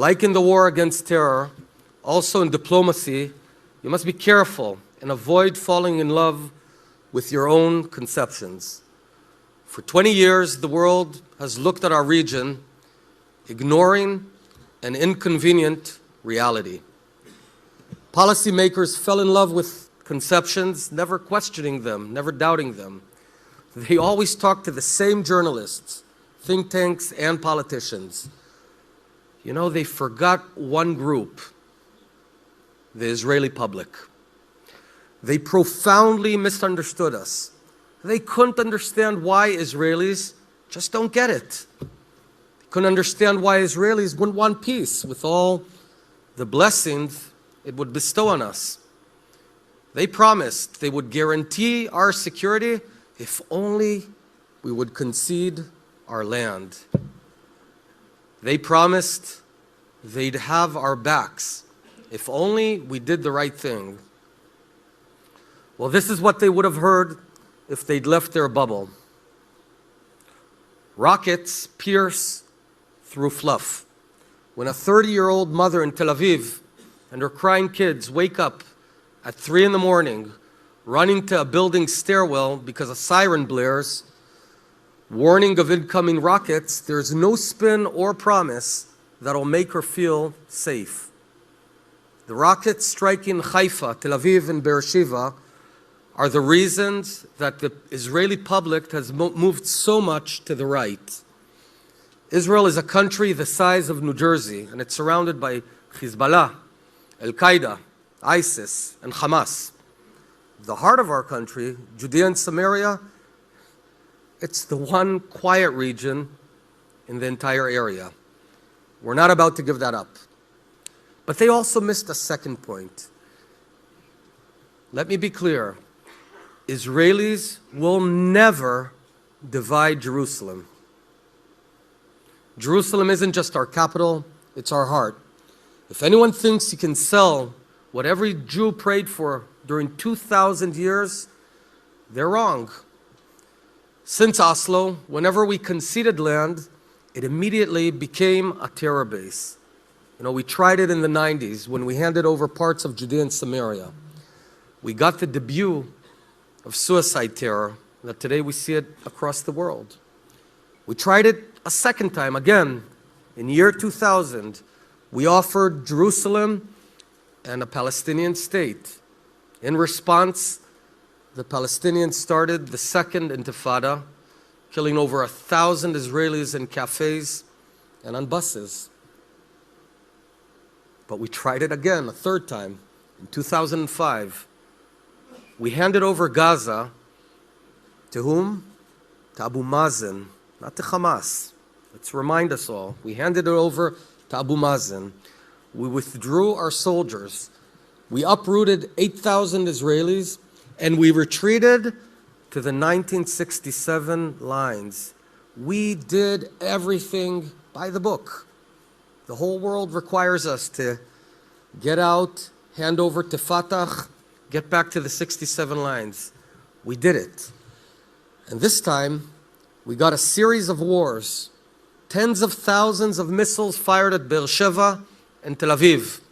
Like in the war against terror, also in diplomacy, you must be careful and avoid falling in love with your own conceptions. For 20 years, the world has looked at our region, ignoring an inconvenient reality. Policymakers fell in love with conceptions, never questioning them, never doubting them. They always talked to the same journalists, think tanks, and politicians. You know, they forgot one group, the Israeli public. They profoundly misunderstood us. They couldn't understand why Israelis just don't get it. They couldn't understand why Israelis wouldn't want peace with all the blessings it would bestow on us. They promised they would guarantee our security if only we would concede our land. They promised they'd have our backs if only we did the right thing. Well, this is what they would have heard if they'd left their bubble. Rockets pierce through fluff. When a 30-year-old mother in Tel Aviv and her crying kids wake up at 3 in the morning, running to a building stairwell because a siren blares, warning of incoming rockets, there's no spin or promise that'll make her feel safe. The rockets striking Haifa, Tel Aviv, and Beersheba are the reasons that the Israeli public has moved so much to the right. Israel is a country the size of New Jersey, and it's surrounded by Hezbollah, Al-Qaeda, ISIS, and Hamas. The heart of our country, Judea and Samaria, it's the one quiet region in the entire area. We're not about to give that up. But they also missed a second point. Let me be clear. Israelis will never divide Jerusalem. Jerusalem isn't just our capital, it's our heart. If anyone thinks he can sell what every Jew prayed for during 2,000 years, they're wrong. Since Oslo, whenever we conceded land, it immediately became a terror base. You know, we tried it in the 90s when we handed over parts of Judea and Samaria. We got the debut of suicide terror, that today we see it across the world. We tried it a second time, again, in year 2000. We offered Jerusalem and a Palestinian state. In response, the Palestinians started the second intifada, killing over 1,000 Israelis in cafes and on buses. But we tried it again, a third time, in 2005. We handed over Gaza to whom? To Abu Mazen, not to Hamas. Let's remind us all. We handed it over to Abu Mazen. We withdrew our soldiers. We uprooted 8,000 Israelis, and we retreated to the 1967 lines. We did everything by the book. The whole world requires us to get out, hand over to Fatah, get back to the 67 lines. We did it. And this time, we got a series of wars. Tens of thousands of missiles fired at Beersheba and Tel Aviv.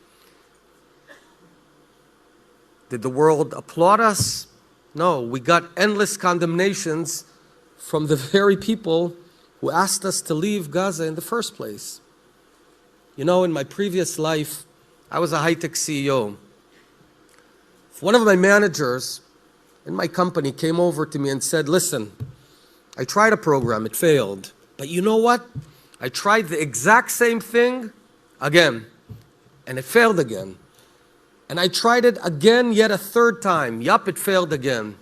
Did the world applaud us? No, we got endless condemnations from the very people who asked us to leave Gaza in the first place. You know, in my previous life, I was a high-tech CEO. One of my managers in my company came over to me and said, listen, I tried a program, it failed. But you know what? I tried the exact same thing again, and it failed again. And I tried it again, yet a third time. Yup, it failed again.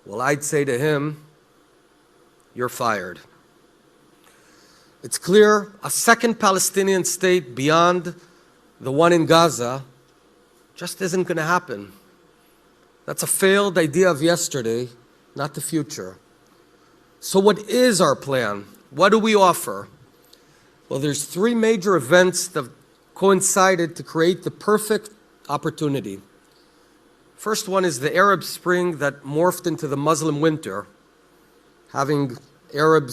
Well, I'd say to him, you're fired. It's clear a second Palestinian state beyond the one in Gaza just isn't going to happen. That's a failed idea of yesterday, not the future. So what is our plan? What do we offer? Well, there's 3 major events that coincided to create the perfect opportunity. First one is the Arab Spring that morphed into the Muslim winter, having Arab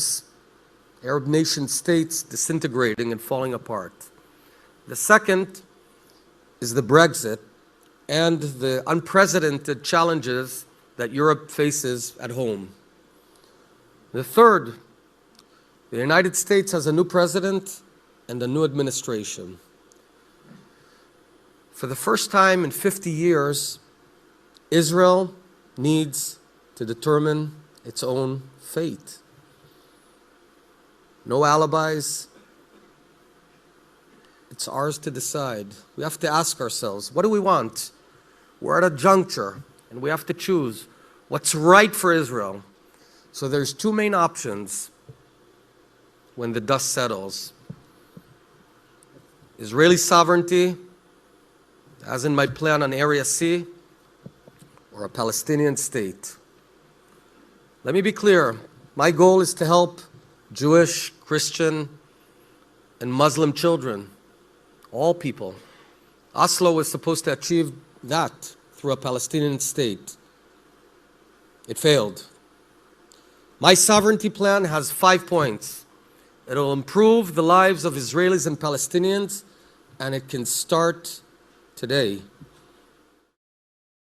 nation states disintegrating and falling apart. The second is the Brexit and the unprecedented challenges that Europe faces at home. The third, the United States has a new president and a new administration. For the first time in 50 years, Israel needs to determine its own fate. No alibis. It's ours to decide. We have to ask ourselves, what do we want? We're at a juncture, and we have to choose what's right for Israel. So there's two main options when the dust settles. Israeli sovereignty, as in my plan on Area C, or a Palestinian state. Let me be clear. My goal is to help Jewish, Christian, and Muslim children, all people. Oslo was supposed to achieve that through a Palestinian state. It failed. My sovereignty plan has 5 points. It'll improve the lives of Israelis and Palestinians, and it can start today.